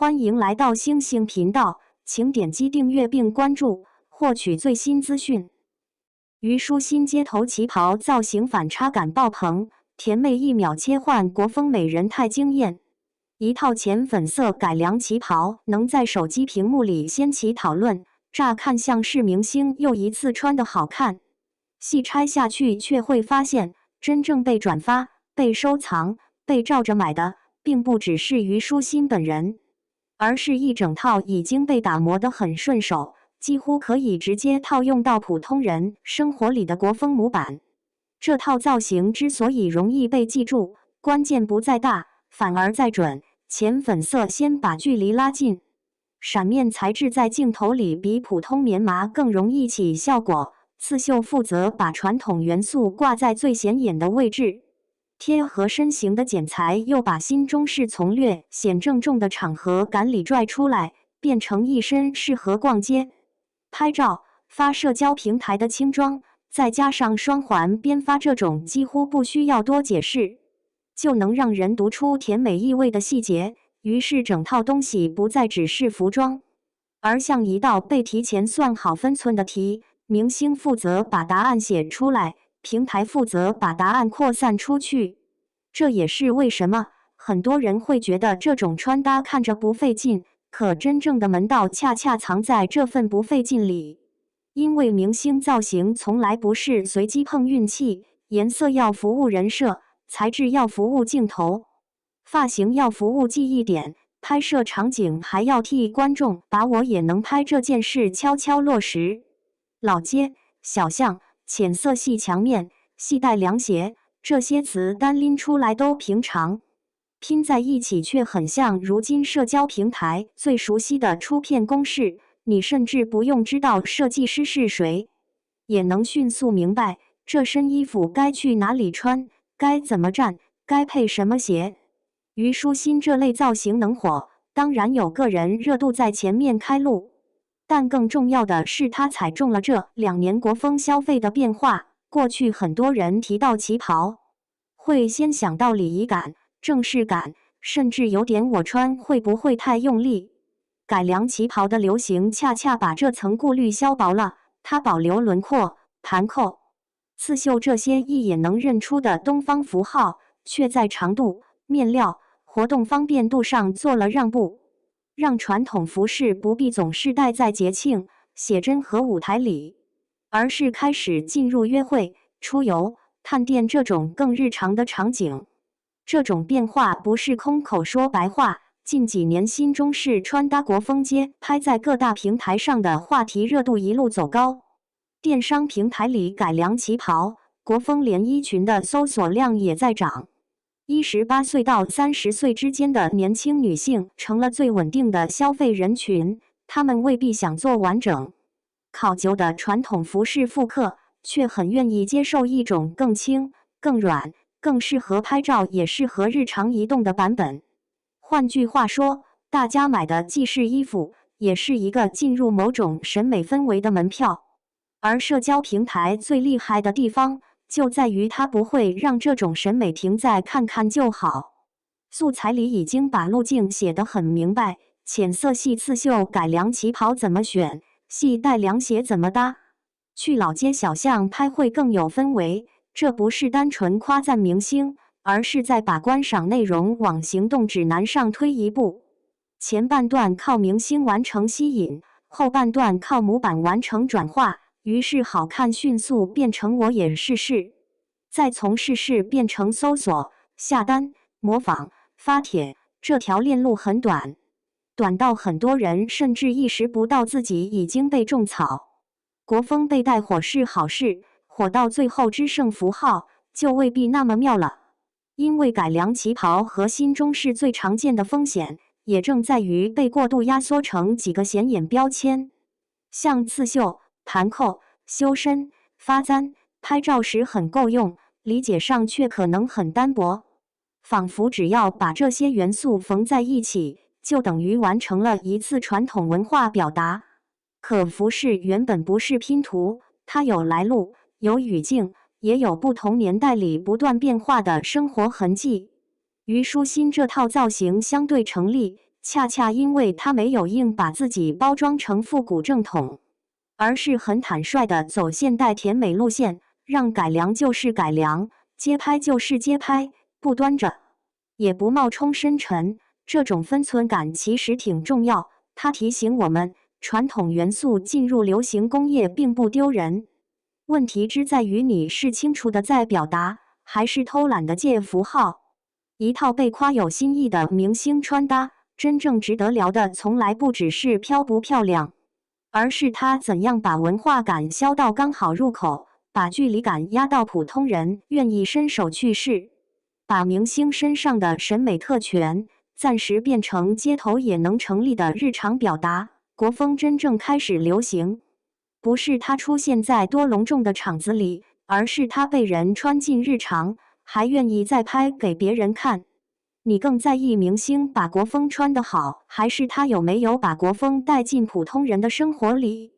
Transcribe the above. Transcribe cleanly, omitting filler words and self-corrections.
欢迎来到星星频道，请点击订阅并关注，获取最新资讯。虞书欣街头旗袍造型反差感爆棚，甜妹一秒切换国风美人太惊艳。一套浅粉色改良旗袍能在手机屏幕里掀起讨论，乍看像是明星又一次穿得好看，细拆下去却会发现，真正被转发、被收藏、被照着买的，并不只是虞书欣本人，而是一整套已经被打磨得很顺手，几乎可以直接套用到普通人生活里的国风模板。这套造型之所以容易被记住，关键不在大，反而在准。浅粉色先把距离拉近，闪面材质在镜头里比普通棉麻更容易起效果。刺绣负责把传统元素挂在最显眼的位置，贴合身形的剪裁又把新中式从略显郑重的场合感里拽出来，变成一身适合逛街、拍照、发社交平台的轻装，再加上双环边发这种几乎不需要多解释就能让人读出甜美意味的细节，于是整套东西不再只是服装，而像一道被提前算好分寸的题。明星负责把答案写出来，平台负责把答案扩散出去。这也是为什么很多人会觉得这种穿搭看着不费劲，可真正的门道恰恰藏在这份不费劲里。因为明星造型从来不是随机碰运气，颜色要服务人设，材质要服务镜头，发型要服务记忆点，拍摄场景还要替观众把我也能拍这件事悄悄落实。老街、小巷、浅色系墙面、系带凉鞋，这些词单拎出来都平常，拼在一起却很像如今社交平台最熟悉的出片公式。你甚至不用知道设计师是谁，也能迅速明白这身衣服该去哪里穿，该怎么站，该配什么鞋。虞书欣这类造型能火，当然有个人热度在前面开路。但更重要的是，他踩中了这2年国风消费的变化。过去很多人提到旗袍，会先想到礼仪感、正式感，甚至有点我穿会不会太用力。改良旗袍的流行恰恰把这层顾虑削薄了，它保留轮廓、盘扣、刺绣这些一眼能认出的东方符号，却在长度、面料、活动方便度上做了让步。让传统服饰不必总是戴在节庆、写真和舞台里，而是开始进入约会、出游、探店这种更日常的场景。这种变化不是空口说白话。近几年新中式穿搭国风街拍在各大平台上的话题热度一路走高，电商平台里改良旗袍、国风连衣裙的搜索量也在涨。18岁到30岁之间的年轻女性成了最稳定的消费人群，她们未必想做完整、考究的传统服饰复刻，却很愿意接受一种更轻、更软、更适合拍照也适合日常移动的版本。换句话说，大家买的既是衣服，也是一个进入某种审美氛围的门票。而社交平台最厉害的地方，就在于它不会让这种审美停在看看就好。素材里已经把路径写得很明白，浅色系刺绣改良旗袍怎么选，系带凉鞋怎么搭，去老街小巷拍会更有氛围。这不是单纯夸赞明星，而是在把观赏内容往行动指南上推一步。前半段靠明星完成吸引，后半段靠模板完成转化。于是好看迅速变成我也试试，再从试试变成搜索、下单、模仿、发帖，这条链路很短，短到很多人甚至意识不到自己已经被种草。国风被带火是好事，火到最后只剩符号，就未必那么妙了。因为改良旗袍和新中式最常见的风险，也正在于被过度压缩成几个显眼标签，像刺绣、盘扣、修身、发簪，拍照时很够用，理解上却可能很单薄。仿佛只要把这些元素缝在一起，就等于完成了一次传统文化表达。可服饰原本不是拼图，它有来路，有语境，也有不同年代里不断变化的生活痕迹。虞书欣这套造型相对成立，恰恰因为他没有硬把自己包装成复古正统，而是很坦率地走现代甜美路线，让改良就是改良，街拍就是街拍，不端着，也不冒充深沉。这种分寸感其实挺重要，它提醒我们，传统元素进入流行工业并不丢人。问题之在于你是清楚的在表达，还是偷懒的借符号。一套被夸有新意的明星穿搭，真正值得聊的从来不只是漂不漂亮，而是他怎样把文化感削到刚好入口，把距离感压到普通人愿意伸手去试，把明星身上的审美特权暂时变成街头也能成立的日常表达。国风真正开始流行，不是它出现在多隆重的场子里，而是它被人穿进日常，还愿意再拍给别人看。你更在意明星把国风穿得好，还是他有没有把国风带进普通人的生活里？